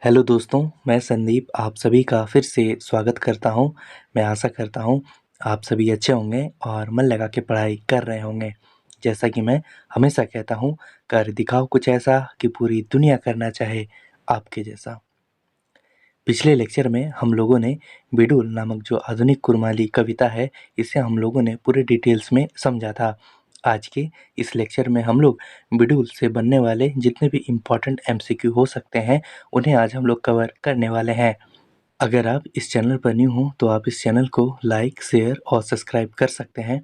Hello दोस्तों, मैं संदीप आप सभी का फिर से स्वागत करता हूं। मैं आशा करता हूं आप सभी अच्छे होंगे और मन लगा के पढ़ाई कर रहे होंगे। जैसा कि मैं हमेशा कहता हूं, कर दिखाओ कुछ ऐसा कि पूरी दुनिया करना चाहे आपके जैसा। पिछले लेक्चर में हम लोगों ने बिडुल नामक जो आधुनिक कुरमाली कविता है, इसे हम लोगों ने पूरे डिटेल्स में समझा था। आज के इस लेक्चर में हम लोग बिडुल से बनने वाले जितने भी इम्पोर्टेंट एमसीक्यू हो सकते हैं, उन्हें आज हम लोग कवर करने वाले हैं। अगर आप इस चैनल पर न्यू हो तो आप इस चैनल को लाइक, शेयर और सब्सक्राइब कर सकते हैं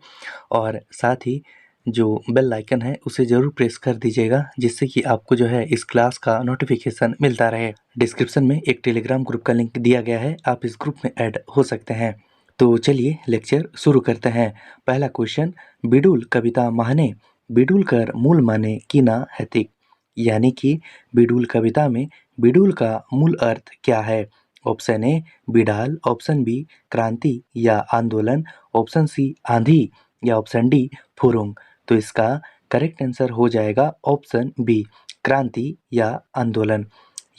और साथ ही जो बेल आइकन है उसे ज़रूर प्रेस कर दीजिएगा, जिससे कि आपको जो है इस क्लास का नोटिफिकेशन मिलता रहे। डिस्क्रिप्शन में एक टेलीग्राम ग्रुप का लिंक दिया गया है, आप इस ग्रुप में ऐड हो सकते हैं। तो चलिए लेक्चर शुरू करते हैं। पहला क्वेश्चन, बिडुल कविता माहने बिडुल कर मूल माने की ना हैतिक, यानी कि बिडुल कविता में बिडुल का मूल अर्थ क्या है। ऑप्शन ए बिडाल, ऑप्शन बी क्रांति या आंदोलन, ऑप्शन सी आंधी या ऑप्शन डी फुरुंग। तो इसका करेक्ट आंसर हो जाएगा ऑप्शन बी क्रांति या आंदोलन।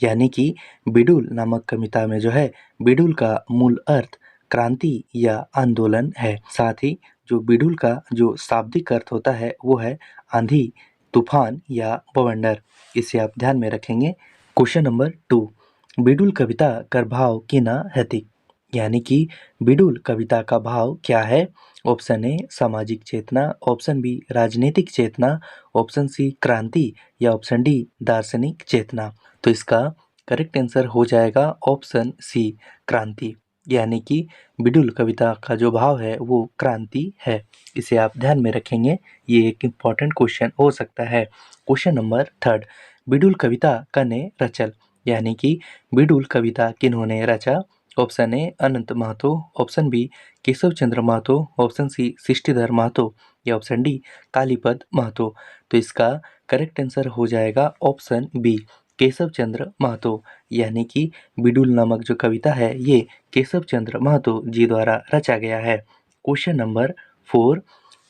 यानी कि बिडुल नामक कविता में जो है बिडुल का मूल अर्थ क्रांति या आंदोलन है। साथ ही जो बिडुल का जो शाब्दिक अर्थ होता है वो है आंधी, तूफान या बवंडर। इसे आप ध्यान में रखेंगे। क्वेश्चन नंबर 2, बिडुल कविता कर भाव किना हैतिक, यानी कि बिडुल कविता का भाव क्या है। ऑप्शन ए सामाजिक चेतना, ऑप्शन बी राजनीतिक चेतना, ऑप्शन सी क्रांति या ऑप्शन डी दार्शनिक चेतना। तो इसका करेक्ट आंसर हो जाएगा ऑप्शन सी क्रांति, यानी कि बिडुल कविता का जो भाव है वो क्रांति है। इसे आप ध्यान में रखेंगे, ये एक इम्पॉर्टेंट क्वेश्चन हो सकता है। क्वेश्चन नंबर 3, बिडुल कविता कने रचल, यानी कि बिडुल कविता किन्होंने रचा। Option A Anant Mahto, option B Keshav Chandra Mahto, option C Srishtidhar Mahto या ऑप्शन डी कालीपद महतो। तो इसका करेक्ट आंसर हो जाएगा ऑप्शन बी केशव चंद्र महतो, यानी कि बिडुल नामक जो कविता है ये केशव चंद्र महतो जी द्वारा रचा गया है। क्वेश्चन नंबर 4,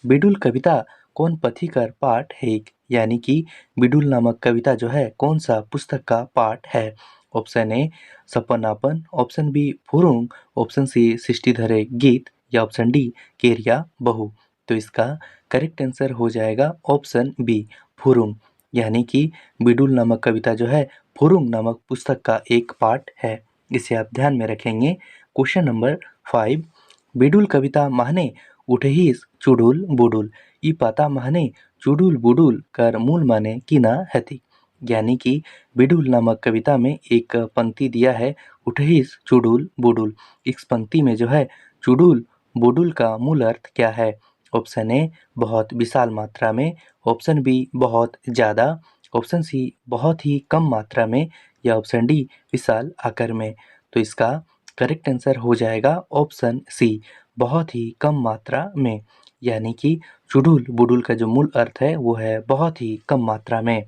बिडुल कविता कौन पथिकर पाठ है, यानी कि बिडुल नामक कविता जो है कौन सा पुस्तक का पाठ है। ऑप्शन ए सपनापन, ऑप्शन बी फुरुंग, ऑप्शन सी सृष्टिधरे गीत या ऑप्शन डी केरिया बहू। तो इसका करेक्ट आंसर हो जाएगा ऑप्शन बी फुरुंग, यानी कि बिडुल नामक कविता जो है फुरुंग नामक पुस्तक का एक पाठ है। इसे आप ध्यान में रखेंगे। क्वेश्चन नंबर 5, बिडुल कविता माहने उठहीस चुडुल बुडुल ई पाता माहने चुडुल बुडुल कर मूल माने किना हैती, यानी कि बिडुल नामक कविता में एक पंक्ति दिया है उठहीस चुडुल बुडुल। इस पंक्ति में जो है चुडुल बुडुल का मूल अर्थ क्या है। ऑप्शन ए बहुत विशाल मात्रा में, ऑप्शन बी बहुत ज़्यादा, ऑप्शन सी बहुत ही कम मात्रा में या ऑप्शन डी विशाल आकार में। तो इसका करेक्ट आंसर हो जाएगा ऑप्शन सी बहुत ही कम मात्रा में, यानी कि चुडुल बुडुल का जो मूल अर्थ है वो है बहुत ही कम मात्रा में।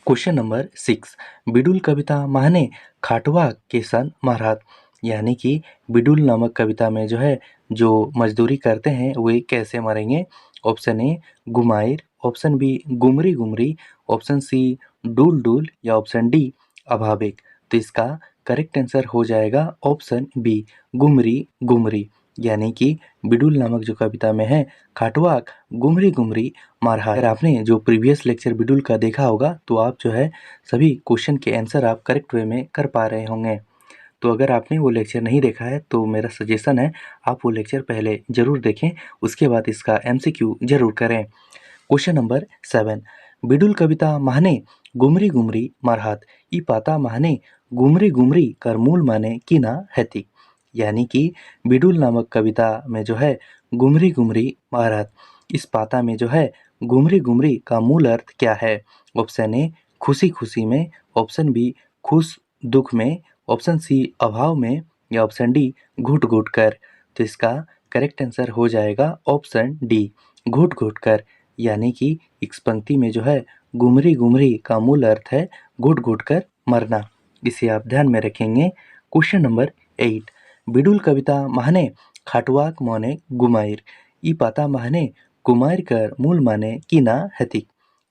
क्वेश्चन नंबर 6, बिडुल कविता माहने खाटवा के सन महारात, यानी कि बिडुल नामक कविता में जो है जो मजदूरी करते हैं वे कैसे मरेंगे। ऑप्शन ए गुमाइर, ऑप्शन बी गुमरी गुमरी, ऑप्शन सी डूल डूल या ऑप्शन डी अभाविक। तो इसका करेक्ट आंसर हो जाएगा ऑप्शन बी गुमरी गुमरी, यानी कि बिडुल नामक जो कविता में है खाटवाक गुमरी गुमरी मारहा। अगर आपने जो प्रीवियस लेक्चर बिडुल का देखा होगा तो आप जो है सभी क्वेश्चन के आंसर आप करेक्ट वे में कर पा रहे होंगे। तो अगर आपने वो लेक्चर नहीं देखा है तो मेरा सजेशन है आप वो लेक्चर पहले ज़रूर देखें, उसके बाद इसका एमसीक्यू ज़रूर करें। क्वेश्चन नंबर 7, बिडुल कविता माहने गुमरी गुमरी मारहात ई पाता माहने गुमरी गुमरी कर मूल माने किना हैतिक, यानी कि बिडुल नामक कविता में जो है गुमरी गुमरी मारहात, इस पाता में जो है गुमरी गुमरी का मूल अर्थ क्या है। ऑप्शन ए खुशी खुशी में, ऑप्शन बी खुश दुख में, ऑप्शन सी अभाव में या ऑप्शन डी घुट घुट कर। तो इसका करेक्ट आंसर हो जाएगा ऑप्शन डी घुट घुट कर, यानी कि इस पंक्ति में जो है गुमरी गुमरी का मूल अर्थ है घुट घुट कर मरना। इसे आप ध्यान में रखेंगे। क्वेश्चन नंबर 8, बिडुल कविता माहने खाटवाक माने गुमाइर ई पाता माहने गुमाइर कर मूल माने किना हैतिक,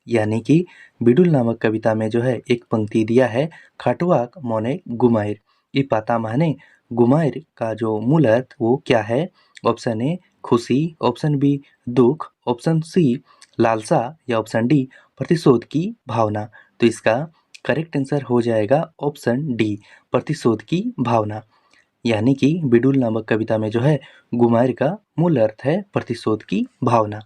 यानी कि बिडुल नामक कविता में जो है एक पंक्ति दिया है, खाटुआक मोने गुमाइर। ई पाता माने गुमाइर का जो मूल अर्थ वो क्या है? ऑप्शन ए खुशी, ऑप्शन बी दुख, ऑप्शन सी लालसा या ऑप्शन डी प्रतिशोध की भावना। तो इसका करेक्ट आंसर हो जाएगा ऑप्शन डी, प्रतिशोध की भावना। यानी कि बिडुल नामक कविता में जो है गुमाइर का मूल अर्थ है प्रतिशोध की भावना।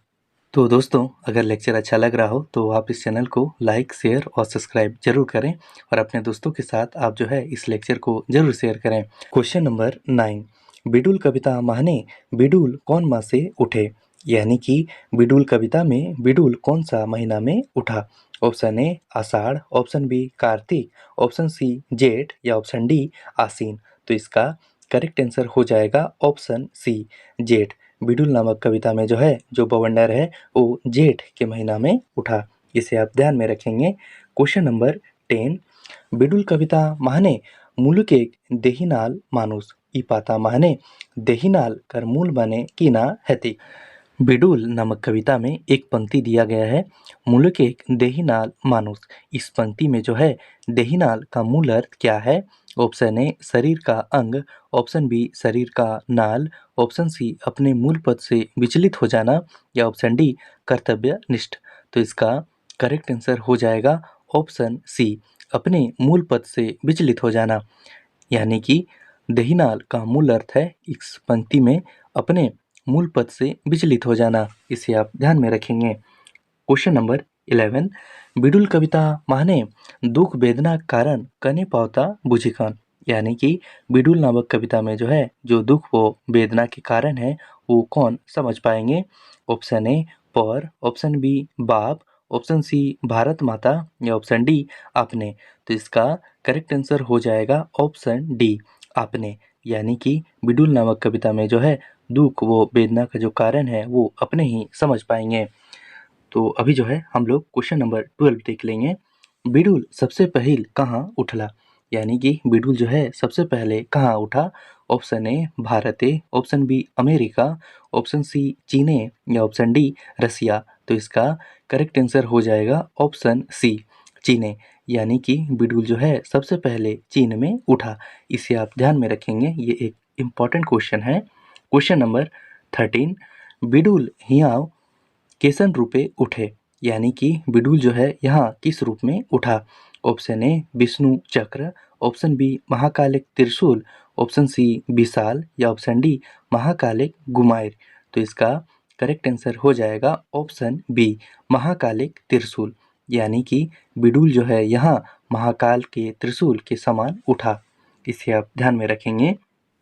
तो दोस्तों, अगर लेक्चर अच्छा लग रहा हो तो आप इस चैनल को लाइक, शेयर और सब्सक्राइब जरूर करें और अपने दोस्तों के साथ आप जो है इस लेक्चर को जरूर शेयर करें। क्वेश्चन नंबर 9, बिडुल कविता माने बिडुल कौन माह से उठे? यानी कि बिडुल कविता में बिडुल कौन सा महीना में उठा? Option A Ashadh, option B Kartik, option C Jeth या ऑप्शन डी आसीन। तो इसका करेक्ट आंसर हो जाएगा ऑप्शन सी जेठ। बिडुल नामक कविता में जो है जो बवंडर है वो जेठ के महीना में उठा, इसे आप ध्यान में रखेंगे। क्वेश्चन नंबर 10, बिडुल कविता माहने मुलुक देहिनाल मानुस। ई पाता माहने देहिनाल कर मूल माने कीना हैती। बिडुल नामक कविता में एक पंक्ति दिया गया है, मुलुक देहिनाल मानुस। इस पंक्ति में जो है देहिनाल का मूल अर्थ क्या है? ऑप्शन ए शरीर का अंग, ऑप्शन बी शरीर का नाल, ऑप्शन सी अपने मूल पद से विचलित हो जाना या ऑप्शन डी कर्तव्य निष्ठ। तो इसका करेक्ट आंसर हो जाएगा ऑप्शन सी, अपने मूल पद से विचलित हो जाना। यानी कि देहिनाल का मूल अर्थ है इस पंक्ति में अपने मूल पद से विचलित हो जाना, इसे आप ध्यान में रखेंगे। क्वेश्चन नंबर 11, बिडुल कविता माने दुख वेदना कारण कने पावता बुझिकन। यानी कि बिडुल नामक कविता में जो है जो दुख वो वेदना के कारण है वो कौन समझ पाएंगे? ऑप्शन ए पर, ऑप्शन बी बाप, ऑप्शन सी भारत माता या ऑप्शन डी आपने। तो इसका करेक्ट आंसर हो जाएगा ऑप्शन डी आपने। यानी कि बिडुल नामक कविता में जो है दुख वो वेदना का जो कारण है वो अपने ही समझ पाएंगे। तो अभी जो है हम लोग क्वेश्चन नंबर 12 देख लेंगे। बिडुल सबसे पहले कहाँ उठला? यानी कि बिडुल जो है सबसे पहले कहाँ उठा? ऑप्शन ए भारते, option B America, option C चीने या ऑप्शन डी रसिया। तो इसका करेक्ट आंसर हो जाएगा ऑप्शन सी चीने। यानी कि बिडुल जो है सबसे पहले चीन में उठा, इसे आप ध्यान में रखेंगे, ये एक इम्पॉर्टेंट क्वेश्चन है। क्वेश्चन नंबर 13, बिडुल हियाव केसन रूपे उठे? यानी कि बिडुल जो है यहाँ किस रूप में उठा? ऑप्शन ए विष्णु चक्र, ऑप्शन बी महाकालिक त्रिशूल, ऑप्शन सी विशाल या ऑप्शन डी महाकालिक गुमाइर। तो इसका करेक्ट आंसर हो जाएगा ऑप्शन बी महाकालिक त्रिशूल। यानी कि बिडुल जो है यहाँ महाकाल के त्रिशूल के समान उठा, इसे आप ध्यान में रखेंगे।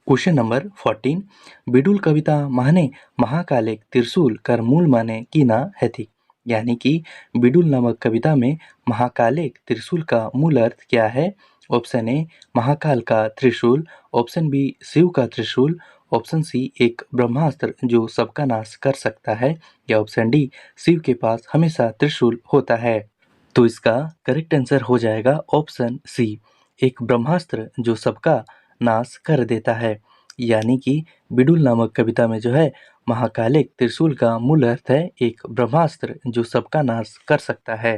क्वेश्चन नंबर 14, बिडुल कविता माने महाकालिक त्रिशूल कर मूल माने कीना हैथी। यानी कि बिडुल नामक कविता में महाकालिक त्रिशूल का मूल अर्थ क्या है? ऑप्शन ए महाकाल का त्रिशूल, ऑप्शन बी शिव का त्रिशूल, ऑप्शन सी एक ब्रह्मास्त्र जो सबका नाश कर सकता है या ऑप्शन डी शिव के पास हमेशा त्रिशूल होता है। तो इसका करेक्ट आंसर हो जाएगा ऑप्शन सी, एक ब्रह्मास्त्र जो सबका नाश कर देता है। यानी कि बिडुल नामक कविता में जो है महाकालिक त्रिशूल का मूल अर्थ है एक ब्रह्मास्त्र जो सबका नाश कर सकता है।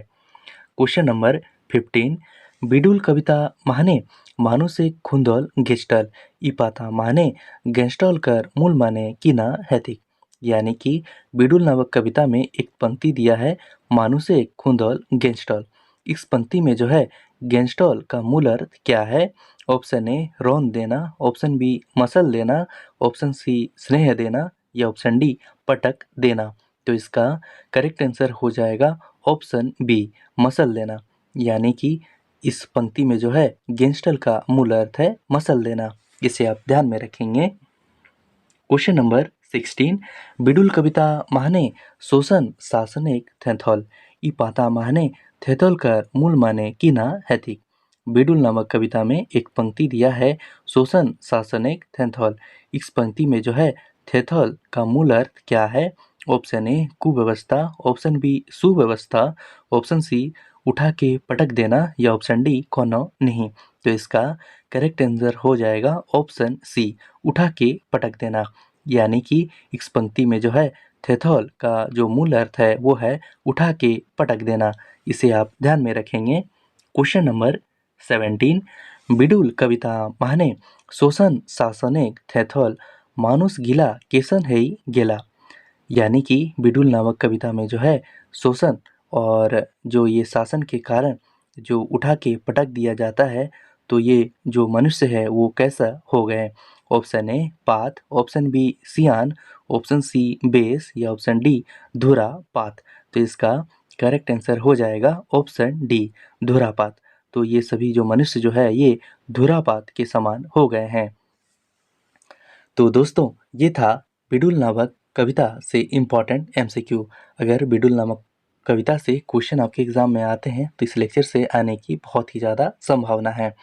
क्वेश्चन नंबर 15, बिडुल कविता माने मानुसे खुंदल गेस्टल। ई पाता माने गेस्टल कर मूल माने कीना हैतिक। यानी कि बिडुल नामक कविता में एक पंक्ति दिया है, मानुसे खुंदल गेस्टल। इस पंक्ति में जो है गेस्टल का मूल अर्थ क्या है? ऑप्शन ए रौन देना, ऑप्शन बी मसल देना, ऑप्शन सी स्नेह देना या ऑप्शन डी पटक देना। तो इसका करेक्ट आंसर हो जाएगा ऑप्शन बी मसल देना। यानी कि इस पंक्ति में जो है गेंस्टल का मूल अर्थ है मसल देना, इसे आप ध्यान में रखेंगे। क्वेश्चन नंबर 16, बिडुल कविता माहने शोषण शासन एक थेथल। ई पाता माहने थेथल का मूल माने कीना हैथी। बिडुल नामक कविता में एक पंक्ति दिया है, शोषण शासन एक थेथल। इस पंक्ति में जो है थेथल का मूल अर्थ क्या है? ऑप्शन ए कुव्यवस्था, ऑप्शन बी सुव्यवस्था, ऑप्शन सी उठा के पटक देना या ऑप्शन डी कोनो नहीं। तो इसका करेक्ट आंसर हो जाएगा ऑप्शन सी उठा के पटक देना। यानी कि इस पंक्ति में जो है थेथौल का जो मूल अर्थ है वो है उठा के पटक देना। इसे आप ध्यान में रखेंगे। क्वेश्चन नंबर 17, बिडुल कविता माने शोषण शासनेक थेथौल मानुष गिला केसन है गेला। यानी कि बिडुल नामक कविता में जो है शोषण और जो ये शासन के कारण जो उठा के पटक दिया जाता है, तो ये जो मनुष्य है वो कैसा हो गए। ऑप्शन ए पात, ऑप्शन बी सियान, ऑप्शन सी बेस या ऑप्शन डी धुरा पात। तो इसका करेक्ट आंसर हो जाएगा ऑप्शन डी धुरापात। तो ये सभी जो मनुष्य जो है ये धुरापात के समान हो गए हैं। तो दोस्तों ये था बिडुल नामक कविता से इम्पॉर्टेंट एमसीक्यू। अगर बिडुल नामक कविता से क्वेश्चन आपके एग्ज़ाम में आते हैं तो इस लेक्चर से आने की बहुत ही ज़्यादा संभावना है।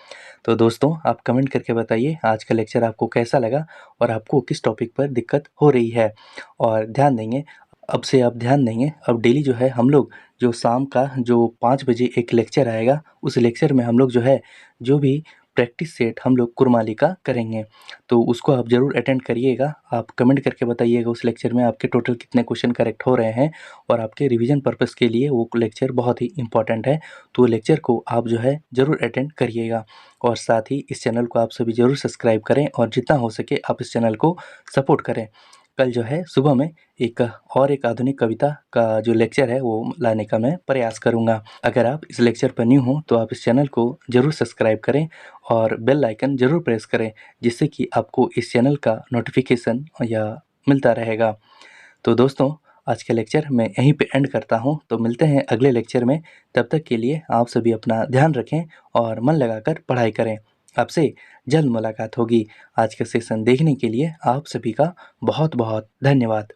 तो दोस्तों आप कमेंट करके बताइए आज का लेक्चर आपको कैसा लगा और आपको किस टॉपिक पर दिक्कत हो रही है। और ध्यान देंगे, अब से आप ध्यान देंगे, अब डेली जो है हम लोग जो शाम का जो 5 बजे एक लेक्चर आएगा, उस लेक्चर में हम लोग जो है जो भी प्रैक्टिस सेट हम लोग कुरमाली का करेंगे, तो उसको आप ज़रूर अटेंड करिएगा। आप कमेंट करके बताइएगा उस लेक्चर में आपके टोटल कितने क्वेश्चन करेक्ट हो रहे हैं और आपके रिवीजन पर्पस के लिए वो लेक्चर बहुत ही इंपॉर्टेंट है। तो लेक्चर को आप जो है ज़रूर अटेंड करिएगा और साथ ही इस चैनल को आप सभी ज़रूर सब्सक्राइब करें और जितना हो सके आप इस चैनल को सपोर्ट करें। कल जो है सुबह में एक आधुनिक कविता का जो लेक्चर है वो लाने का मैं प्रयास करूँगा। अगर आप इस लेक्चर पर न्यू हो तो आप इस चैनल को ज़रूर सब्सक्राइब करें और बेल आइकन ज़रूर प्रेस करें, जिससे कि आपको इस चैनल का नोटिफिकेशन या मिलता रहेगा। तो दोस्तों आज का लेक्चर मैं यहीं पे एंड करता हूँ। तो मिलते हैं अगले लेक्चर में। तब तक के लिए आप सभी अपना ध्यान रखें और मन लगाकर पढ़ाई करें। आपसे जल्द मुलाकात होगी। आज का सेशन देखने के लिए आप सभी का बहुत बहुत धन्यवाद।